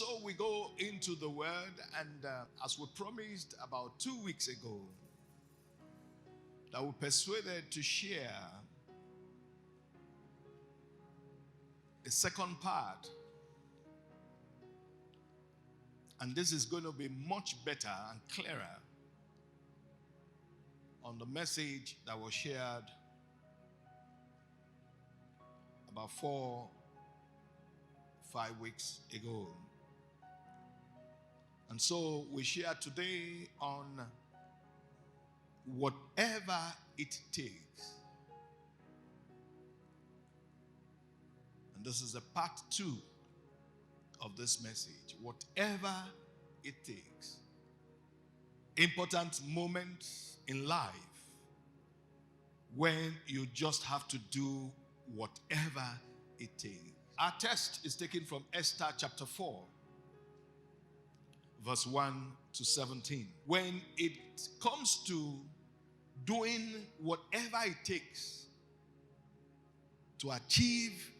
so we go into the word, and as we promised about 2 weeks ago, that we persuaded to share a second part. And this is going to be much better and clearer on the message that was shared about 4-5 weeks ago. And so we share today on whatever it takes. And this is a part 2 of this message. Whatever it takes. Important moments in life when you just have to do whatever it takes. Our text is taken from Esther chapter 4, verse 1 to 17. When it comes to doing whatever it takes to achieve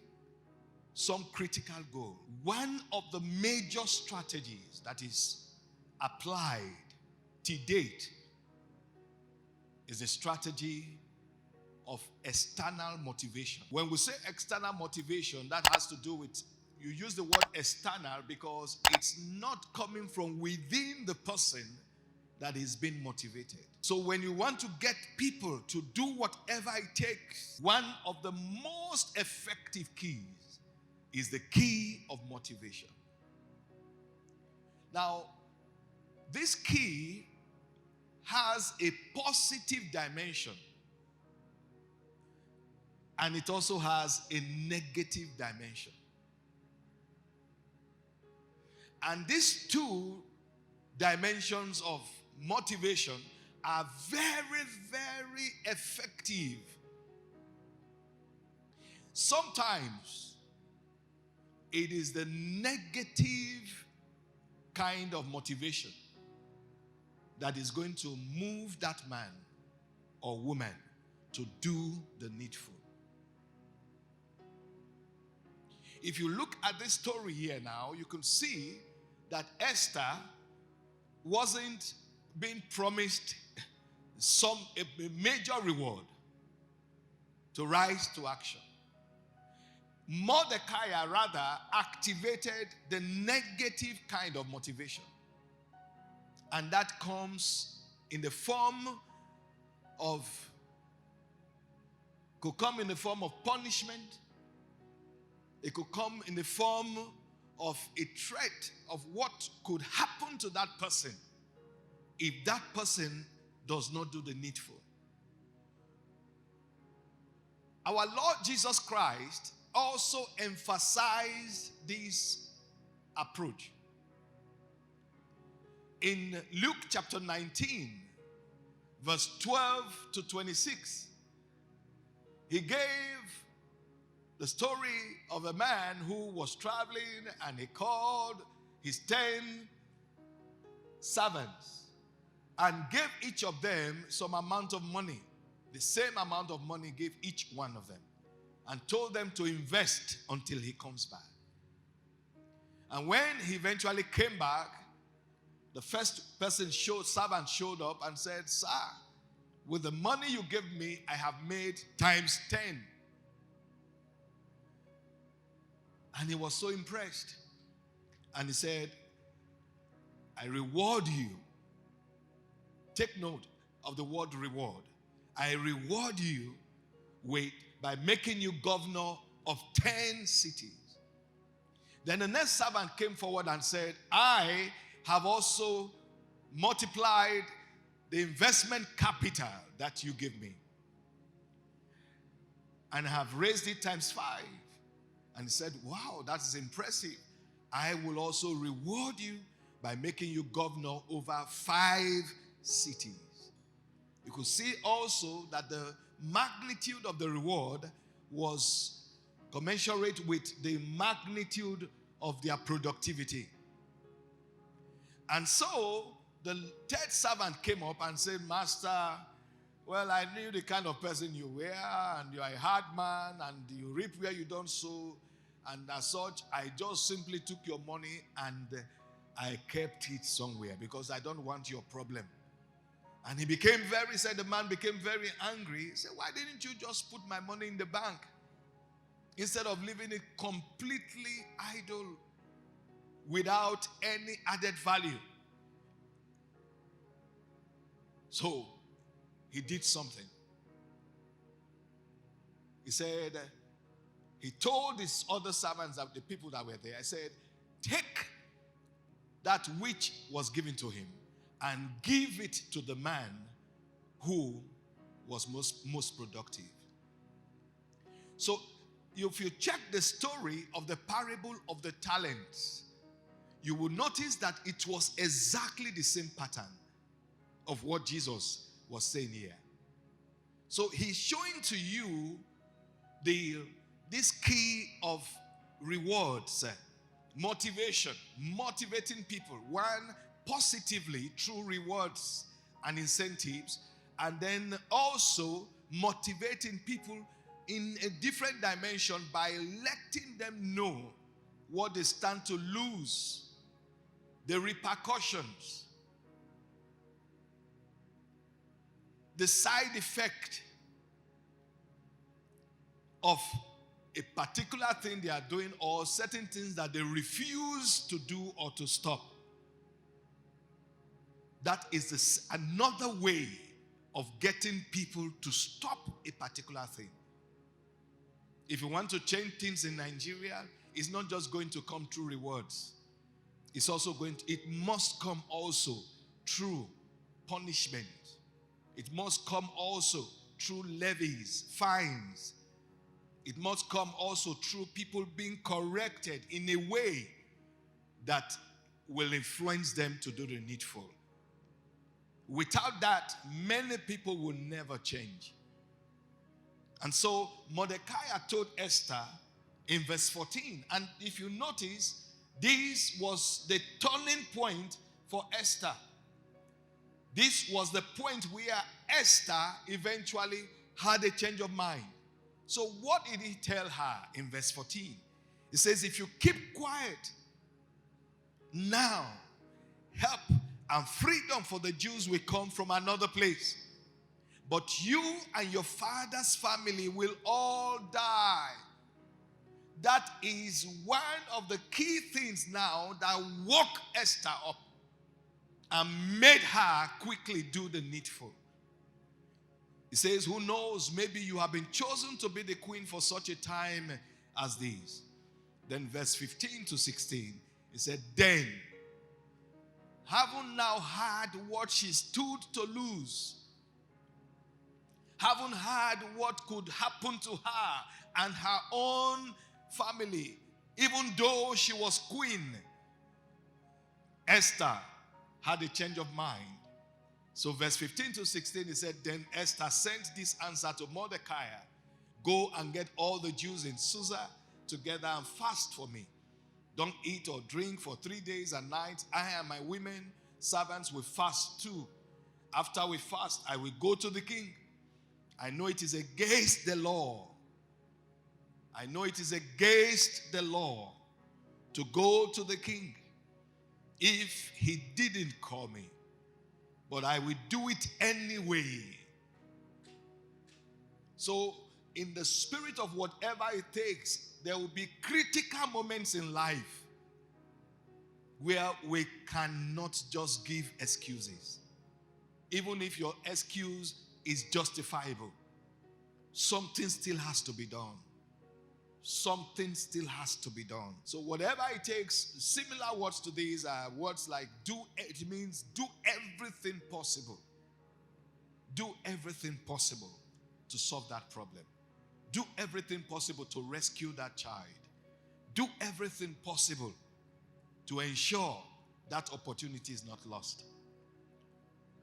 some critical goal, one of the major strategies that is applied to date is the strategy of external motivation. When we say external motivation, that has to do with, you use the word external because it's not coming from within the person that is being motivated. So when you want to get people to do whatever it takes, one of the most effective keys is the key of motivation. Now, this key has a positive dimension, and it also has a negative dimension. And these two dimensions of motivation are very, very effective. Sometimes it is the negative kind of motivation that is going to move that man or woman to do the needful. If you look at this story here now, you can see that Esther wasn't being promised a major reward to rise to action. Mordecai rather activated the negative kind of motivation. And that comes in the form of, could come in the form of punishment. It could come in the form of a threat of what could happen to that person if that person does not do the needful. Our Lord Jesus Christ also emphasized this approach. In Luke chapter 19, verse 12 to 26, he gave the story of a man who was traveling, and he called his 10 servants and gave each of them some amount of money. The same amount of money gave each one of them, and told them to invest until he comes back. And when he eventually came back, the first servant showed up and said, "Sir, with the money you gave me, I have made times 10. And he was so impressed. And he said, "I reward you." Take note of the word reward. "I reward you by making you governor of 10 cities. Then the next servant came forward and said, "I have also multiplied the investment capital that you give me, and have raised it times 5. And he said, "Wow, that is impressive. I will also reward you by making you governor over 5 cities." You could see also that the magnitude of the reward was commensurate with the magnitude of their productivity. And so the third servant came up and said, "Master, well, I knew the kind of person you were, and you are a hard man, and you reap where you don't sow. And as such, I just simply took your money and I kept it somewhere because I don't want your problem. And the man became very angry. He said, why didn't you just put my money in the bank instead of leaving it completely idle without any added value? So he did something. He said, he told his other servants, the people that were there, I said, take that which was given to him and give it to the man who was most productive. So if you check the story of the parable of the talents, you will notice that it was exactly the same pattern of what Jesus was saying here. So he's showing to you this key of rewards, motivation, motivating people. One, positively through rewards and incentives, and then also motivating people in a different dimension by letting them know what they stand to lose, the repercussions, the side effect of a particular thing they are doing or certain things that they refuse to do or to stop. That is another way of getting people to stop a particular thing. If you want to change things in Nigeria, it's not just going to come through rewards. It must come also through punishment. It must come also through levies, fines. It must come also through people being corrected in a way that will influence them to do the needful. Without that, many people will never change. And so Mordecai told Esther in verse 14, and if you notice, this was the turning point for Esther. This was the point where Esther eventually had a change of mind. So what did he tell her in verse 14? He says, if you keep quiet, now help and freedom for the Jews will come from another place. But you and your father's family will all die. That is one of the key things now that woke Esther up and made her quickly do the needful. He says, who knows, maybe you have been chosen to be the queen for such a time as this. Then verse 15 to 16, he said, then, having now heard what she stood to lose, having heard what could happen to her and her own family, even though she was queen, Esther had a change of mind. So verse 15 to 16, he said, then Esther sent this answer to Mordecai, go and get all the Jews in Susa together and fast for me. Don't eat or drink for 3 days and nights. I and my women servants will fast too. After we fast, I will go to the king. I know it is against the law. I know it is against the law to go to the king if he didn't call me. But I will do it anyway. So, in the spirit of whatever it takes, there will be critical moments in life where we cannot just give excuses. Even if your excuse is justifiable, something still has to be done. Something still has to be done. So whatever it takes, similar words to these are words like it means do everything possible. Do everything possible to solve that problem. Do everything possible to rescue that child. Do everything possible to ensure that opportunity is not lost.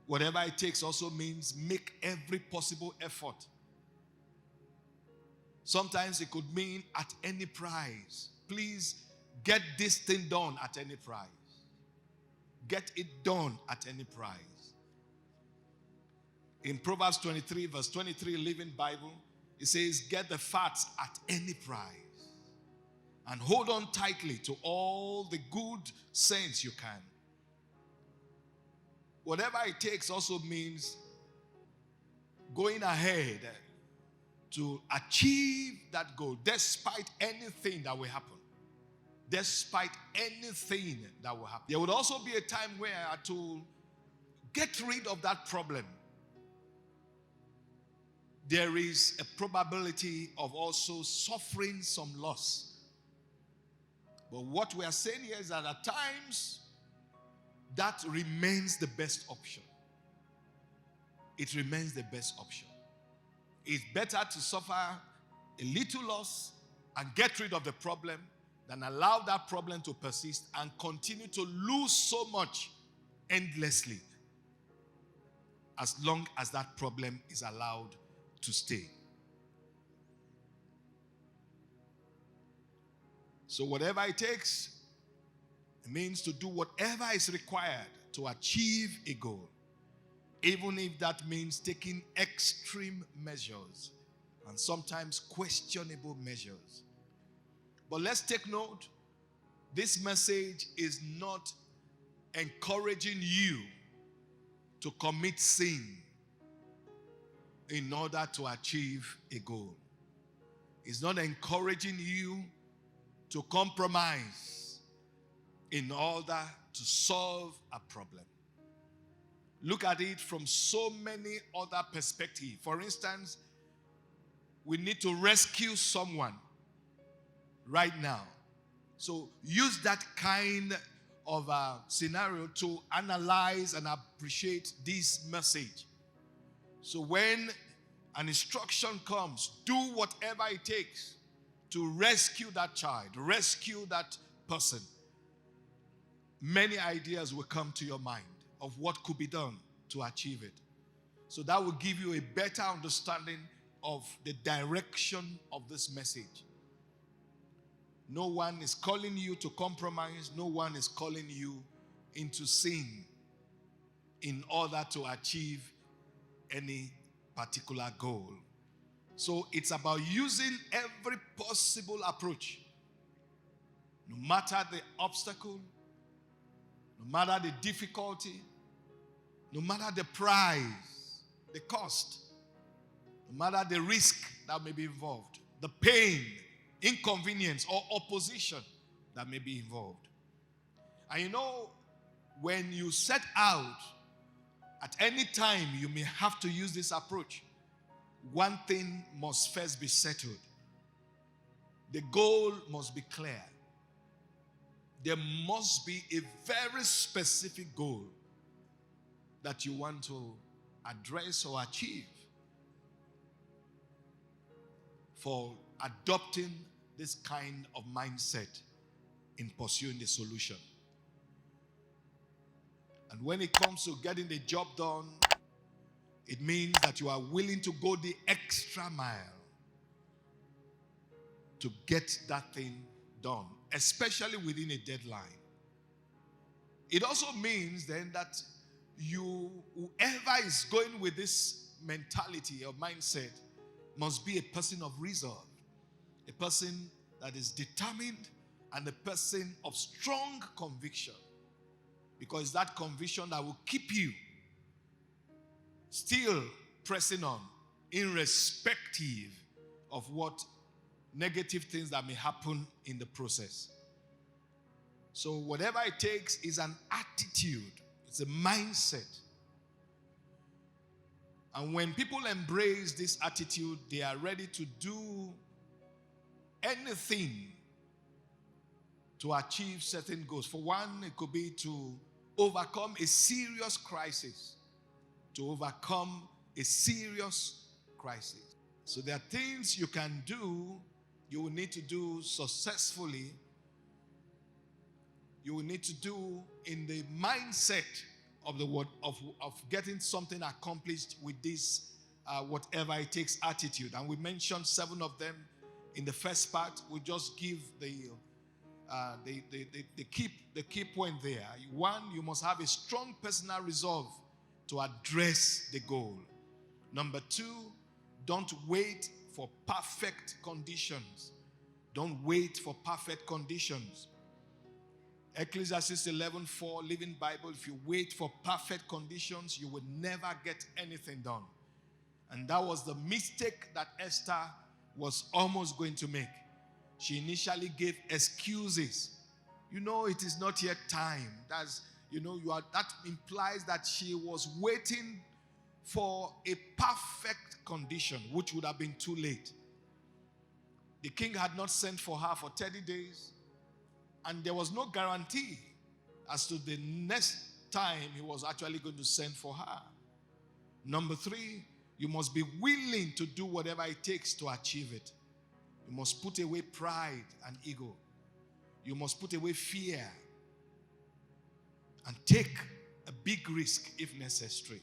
Whatever it takes also means make every possible effort. Sometimes it could mean at any price. Please get this thing done at any price. Get it done at any price. In Proverbs 23, verse 23, Living Bible, it says, get the facts at any price. and hold on tightly to all the good sense you can. Whatever it takes also means going ahead to achieve that goal despite anything that will happen. Despite anything that will happen. There would also be a time where to get rid of that problem, there is a probability of also suffering some loss. But what we are saying here is that at times, that remains the best option. It remains the best option. It's better to suffer a little loss and get rid of the problem than allow that problem to persist and continue to lose so much endlessly as long as that problem is allowed to stay. So whatever it takes, it means to do whatever is required to achieve a goal, even if that means taking extreme measures and sometimes questionable measures. But let's take note, this message is not encouraging you to commit sin in order to achieve a goal. It's not encouraging you to compromise in order to solve a problem. Look at it from so many other perspectives. For instance, we need to rescue someone right now. So use that kind of scenario to analyze and appreciate this message. So when an instruction comes, do whatever it takes to rescue that child, rescue that person. Many ideas will come to your mind of what could be done to achieve it. So that will give you a better understanding of the direction of this message. No one is calling you to compromise. No one is calling you into sin in order to achieve any particular goal. So it's about using every possible approach. No matter the obstacle, no matter the difficulty, no matter the price, the cost, no matter the risk that may be involved, the pain, inconvenience, or opposition that may be involved. And you know, when you set out, at any time you may have to use this approach. One thing must first be settled. The goal must be clear. There must be a very specific goal that you want to address or achieve for adopting this kind of mindset in pursuing the solution. And when it comes to getting the job done, it means that you are willing to go the extra mile to get that thing done, especially within a deadline. It also means then that whoever is going with this mentality or mindset must be a person of resolve, a person that is determined, and a person of strong conviction, because that conviction that will keep you still pressing on, irrespective of what negative things that may happen in the process. So whatever it takes is an attitude. It's a mindset. And when people embrace this attitude, they are ready to do anything to achieve certain goals. For one, it could be to overcome a serious crisis. To overcome a serious crisis. So there are things you can do, you will need to do successfully. You will need to do in the mindset of the word of getting something accomplished with this whatever it takes attitude. And we mentioned 7 of them in the first part. We just give the key point there. 1, you must have a strong personal resolve to address the goal. Number 2, don't wait for perfect conditions. Don't wait for perfect conditions. Ecclesiastes 11:4, Living Bible, if you wait for perfect conditions, you will never get anything done. And that was the mistake that Esther was almost going to make. She initially gave excuses. It is not yet time. That implies that she was waiting for a perfect condition, which would have been too late. The king had not sent for her for 30 days, and there was no guarantee as to the next time he was actually going to send for her. Number 3, you must be willing to do whatever it takes to achieve it. You must put away pride and ego. You must put away fear and take a big risk if necessary.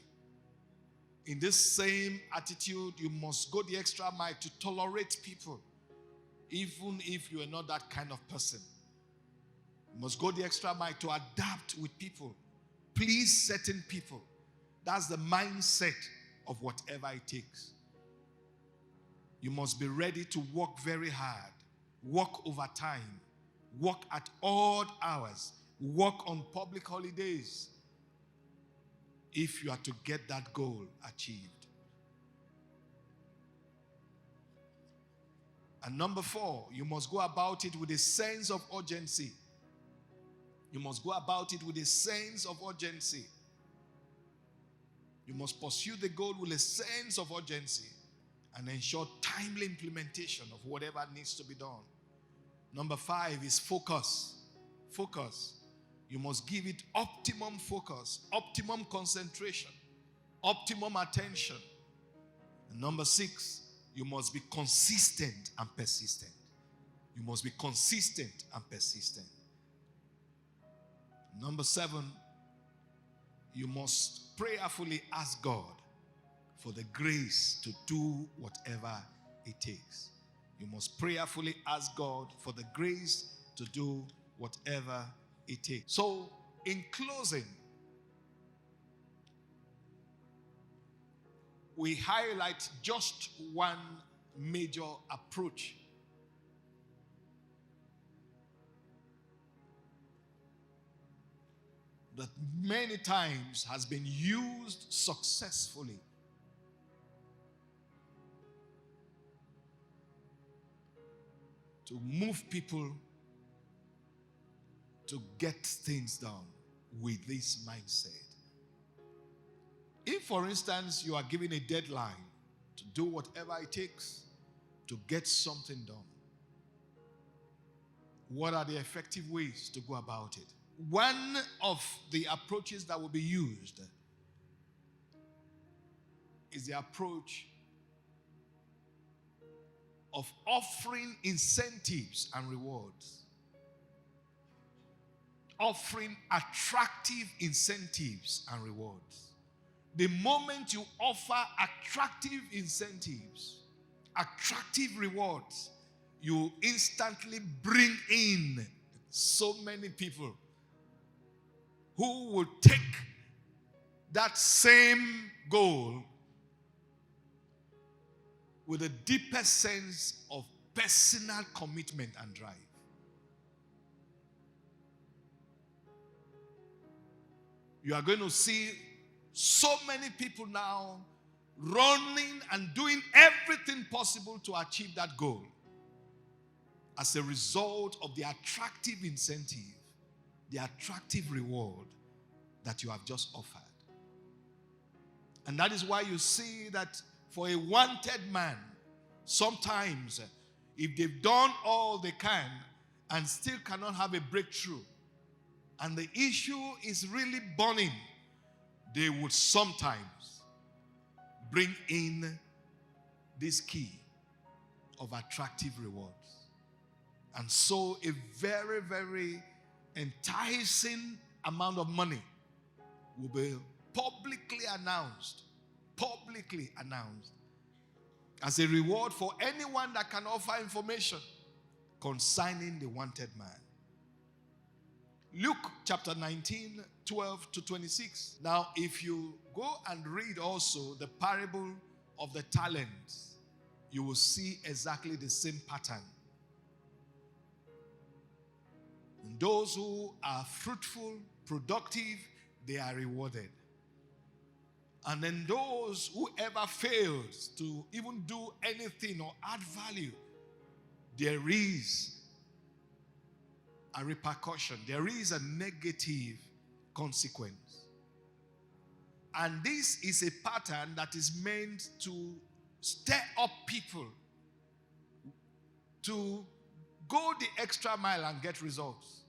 In this same attitude, you must go the extra mile to tolerate people, even if you are not that kind of person. You must go the extra mile to adapt with people, please certain people. That's the mindset of whatever it takes. You must be ready to work very hard, work overtime, work at odd hours, work on public holidays if you are to get that goal achieved. And number 4, you must go about it with a sense of urgency. You must go about it with a sense of urgency. You must pursue the goal with a sense of urgency and ensure timely implementation of whatever needs to be done. Number 5 is focus. Focus. You must give it optimum focus, optimum concentration, optimum attention. And number 6, you must be consistent and persistent. You must be consistent and persistent. Number 7, you must prayerfully ask God for the grace to do whatever it takes. You must prayerfully ask God for the grace to do whatever it takes. So, in closing, we highlight just one major approach that many times has been used successfully to move people to get things done with this mindset. If, for instance, you are given a deadline to do whatever it takes to get something done, what are the effective ways to go about it? One of the approaches that will be used is the approach of offering incentives and rewards. Offering attractive incentives and rewards. The moment you offer attractive incentives, attractive rewards, you instantly bring in so many people who will take that same goal with a deeper sense of personal commitment and drive. You are going to see so many people now running and doing everything possible to achieve that goal as a result of the attractive incentive, the attractive reward that you have just offered. And that is why you see that for a wanted man, sometimes if they've done all they can and still cannot have a breakthrough, and the issue is really burning, they would sometimes bring in this key of attractive rewards. And so a very, very enticing amount of money will be publicly announced as a reward for anyone that can offer information concerning the wanted man. Luke chapter 19, 12 to 26. Now, if you go and read also the parable of the talents, you will see exactly the same pattern. And those who are fruitful, productive, they are rewarded. And then those who ever fails to even do anything or add value, there is a repercussion. There is a negative consequence. And this is a pattern that is meant to stir up people to go the extra mile and get results.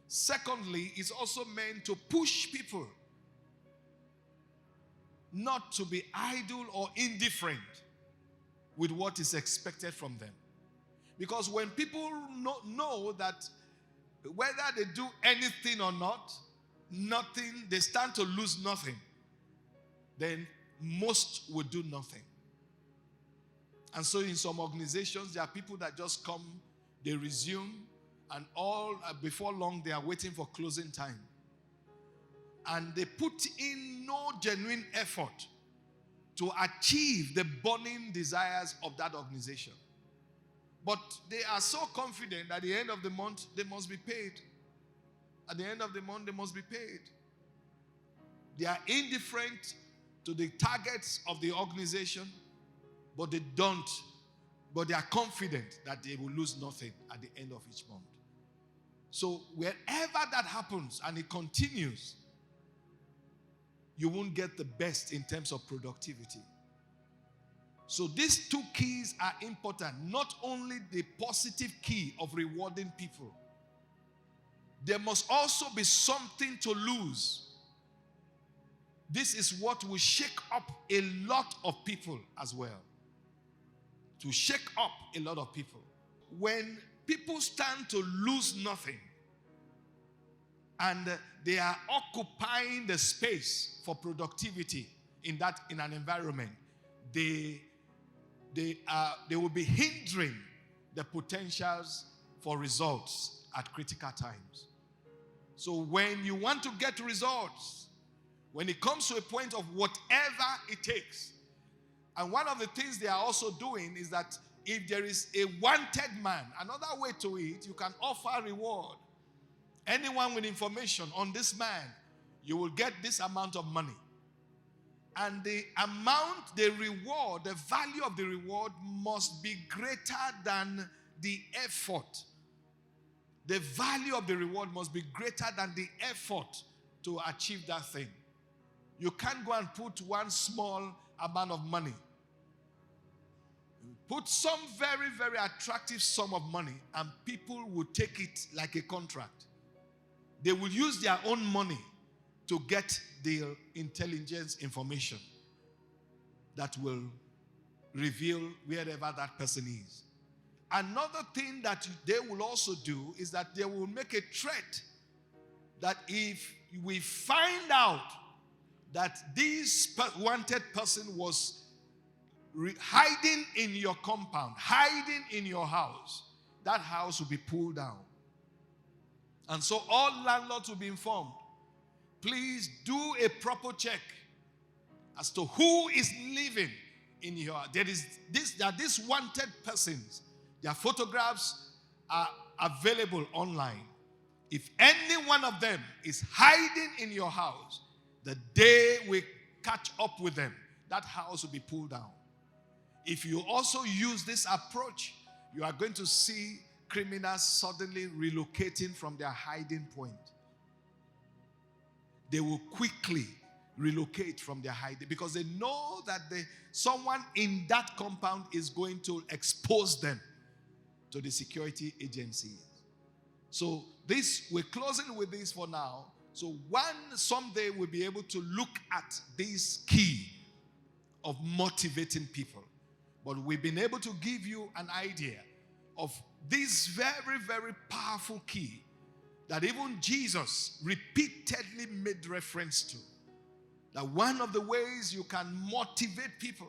Secondly, it's also meant to push people not to be idle or indifferent with what is expected from them. Because when people know that whether they do anything or not, nothing, they stand to lose nothing, then most will do nothing. And so in some organizations, there are people that just come, they resume, and all before long they are waiting for closing time. And they put in no genuine effort to achieve the burning desires of that organization. But they are so confident that at the end of the month, they must be paid. At the end of the month, they must be paid. They are indifferent to the targets of the organization, but they are confident that they will lose nothing at the end of each month. So wherever that happens and it continues, you won't get the best in terms of productivity. So these two keys are important. Not only the positive key of rewarding people, there must also be something to lose. This is what will shake up a lot of people as well. To shake up a lot of people. When people stand to lose nothing, and they are occupying the space for productivity in an environment, they will be hindering the potentials for results at critical times. So when you want to get results, when it comes to a point of whatever it takes, and one of the things they are also doing is that if there is a wanted man, another way to it, you can offer reward. Anyone with information on this man, you will get this amount of money. And the amount, the reward, the value of the reward must be greater than the effort. The value of the reward must be greater than the effort to achieve that thing. You can't go and put one small amount of money. Put some very, very attractive sum of money and people will take it like a contract. They will use their own money to get the intelligence information that will reveal wherever that person is. Another thing that they will also do is that they will make a threat that if we find out that this wanted person was hiding in your compound, hiding in your house, that house will be pulled down. And so all landlords will be informed. Please do a proper check as to who is living in your house. There are these wanted persons. Their photographs are available online. If any one of them is hiding in your house, the day we catch up with them, that house will be pulled down. If you also use this approach, you are going to see criminals suddenly relocating from their hiding point. They will quickly relocate from their hiding because they know that someone in that compound is going to expose them to the security agencies. So we're closing with this for now. So someday we'll be able to look at this key of motivating people. But we've been able to give you an idea of this very, very powerful key that even Jesus repeatedly made reference to. That one of the ways you can motivate people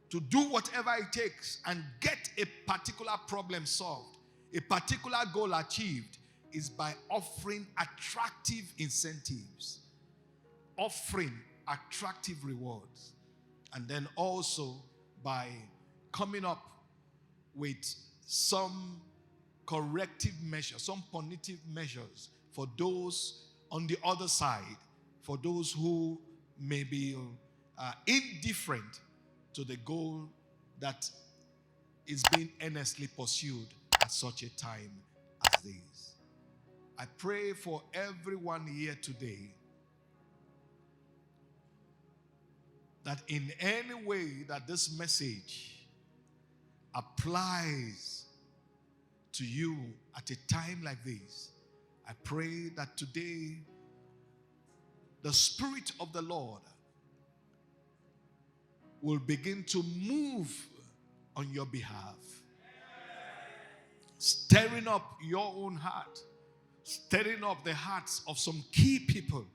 to do whatever it takes and get a particular problem solved, a particular goal achieved, is by offering attractive incentives, offering attractive rewards, and then also by coming up with some corrective measures, some punitive measures for those on the other side, for those who may be indifferent to the goal that is being earnestly pursued at such a time as this. I pray for everyone here today that in any way that this message applies to you at a time like this, I pray that today the Spirit of the Lord will begin to move on your behalf, stirring up your own heart, stirring up the hearts of some key people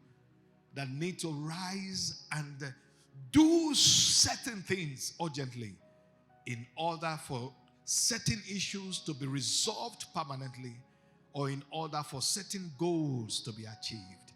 that need to rise and do certain things urgently in order for certain issues to be resolved permanently or in order for certain goals to be achieved.